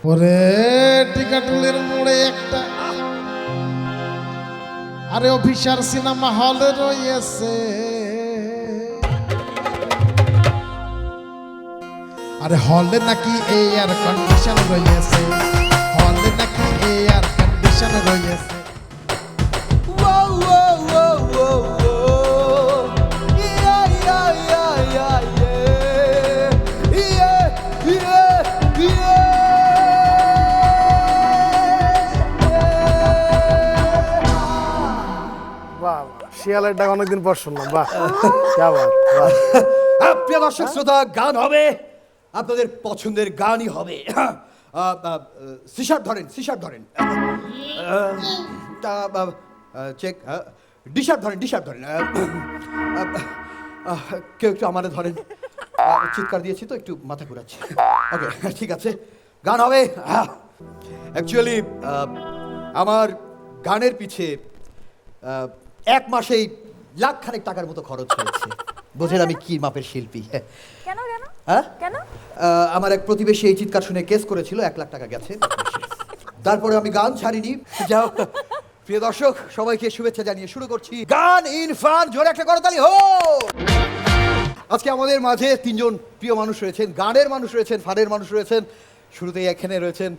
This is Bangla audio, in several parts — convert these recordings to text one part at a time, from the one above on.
ওরে টিকাটুলের মোড়ে একটা আরে অফিসার সিনেমা হলে রয়েছে, আরে হলে নাকি এয়ার কন্ডিশন রয়েছে, হলে নাকি এয়ার কন্ডিশন রয়েছে। বাহ, শিয়ালের ডাক অনেকদিন পর শুনলাম। বাহ, क्या बात, বাহ। প্রিয় দর্শক শ্রোতা, গান হবে, আপনাদের পছন্দের গানই হবে। সিশার ধরেন, সিশার ধরেন, চেক, ডিশার ধরেন, ডিশার ধরেন। কেউ একটু আমারে ধরেন। চিৎকার দিয়েছি তো একটু মাথা ঘুরাচ্ছি। ওকে, ঠিক আছে, গান হবে। অ্যাকচুয়ালি আমার গানের পিছে এক মাসেই লাখ খানেক টাকার মতো খরচ হয়েছে। বোঝেন আমি কি মাপের শিল্পী। কেন কেন হ্যাঁ, কেন? আমার এক প্রতিবেশী এই চিৎকার শুনে কেস করেছিল, 1 লাখ টাকা গেছে। তারপরে আমি গান ছাড়িনি। যাও, প্রিয় দর্শক সবাইকে শুভেচ্ছা জানিয়ে শুরু করছি গান ইন ফান। জোরে একটা করতালি হো। আজকে আমাদের মাঝে 3জন প্রিয় মানুষ রয়েছেন, গানের মানুষ রয়েছেন, ফানের মানুষ রয়েছেন। শুরুতেই এখানে রয়েছেন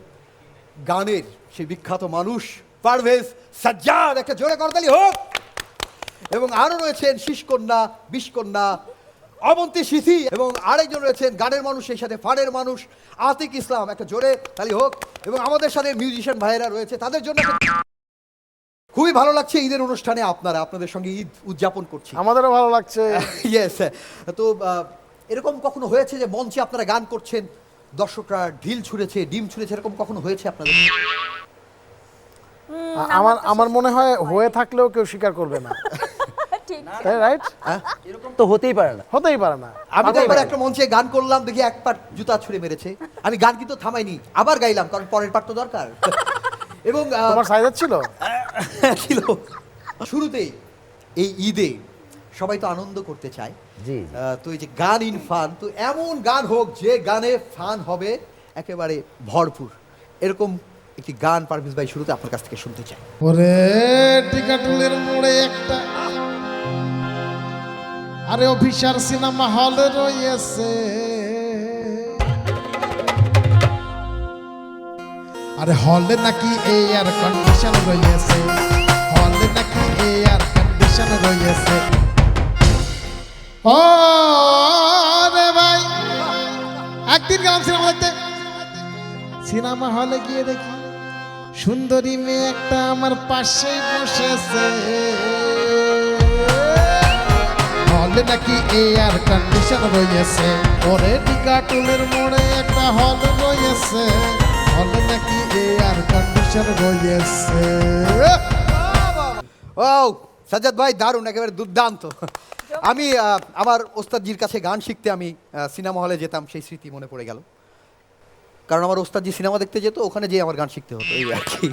গানের সেই বিখ্যাত মানুষ পারভেজ সাজ্জাদ, একটা জোরে করতালি হোক। এবং আরও রয়েছেন শিশকন্যা, বিষকন্যা, অবন্তী সিথি, এবং আরেকজন রয়েছেন গানের মানুষ সেই সাথে ফানের মানুষ আতিক ইসলাম, একটা জোরে তালি হোক। এবং আমাদের সাথে মিউজিশিয়ান ভাইয়েরা রয়েছে, তাদের জন্য খুবই ভালো লাগছে ঈদের অনুষ্ঠানে আপনাদের সঙ্গে ঈদ উদযাপন করছি। আমাদেরও ভালো লাগছে। ইয়েস। তো এরকম কখনো হয়েছে যে মঞ্চে আপনারা গান করছেন, দর্শকরা ঢিল ছুঁড়েছে, ডিম ছুঁড়েছে, এরকম কখনো হয়েছে আপনাদের? আমার মনে হয় হয়ে থাকলেও কেউ স্বীকার করবে না, ঠিক তাই রাইট? এরকম তো হতেই পারে না। হতেই পারে না। আমি তো এবার একটা মঞ্চে গান করলাম, দেখি এক পাট জুতা ছুঁড়ে মেরেছে। আমি গান কিন্তু থামাইনি, আবার গাইলাম, কারণ পরের পাট তো দরকার। এবং তোমার সাইজের ছিল? ছিল। শুরুতেই এই ঈদে সবাই তো আনন্দ করতে চায়। জি, তো এই যে গান ইন ফান, তো এমন গান হোক যে গানে ফান হবে একেবারে ভরপুর, এরকম একটি গান পারভেজ ভাই শুরুতে আপনার কাছ থেকে শুনতে চাই। ওরে টিকাটুলের মোড়ে একটা আরে অফিসার সিনেমা হলে রয়েছে, আরে হলে নাকি এয়ার কন্ডিশন রয়েছে, হলে নাকি এয়ার কন্ডিশন রয়েছে। ও রে ভাই, একদিন গেলাম সিনেমা দেখতে, সিনেমা হলে গিয়ে দেখি সুন্দরী মেয়ে একটা আমার পাশেই বসেছে, হলে নাকি এয়ার কন্ডিশন রয়েছে। ওরে টিকাটুলের মোড়ে একটা হল রয়েছে, হলে নাকি এয়ার কন্ডিশন রয়েছে। ও সাজ্জাদ ভাই, দারুণ, একেবারে দুর্দান্ত। আমি আমার ওস্তাদজির কাছে গান শিখতে আমি সিনেমা হলে যেতাম, সেই স্মৃতি মনে পড়ে গেল। কারণ আমার ওস্তাদজি সিনেমা দেখতে যেত, ওখানে যেয়ে আমার গান শিখতে হতো, এই আর কি।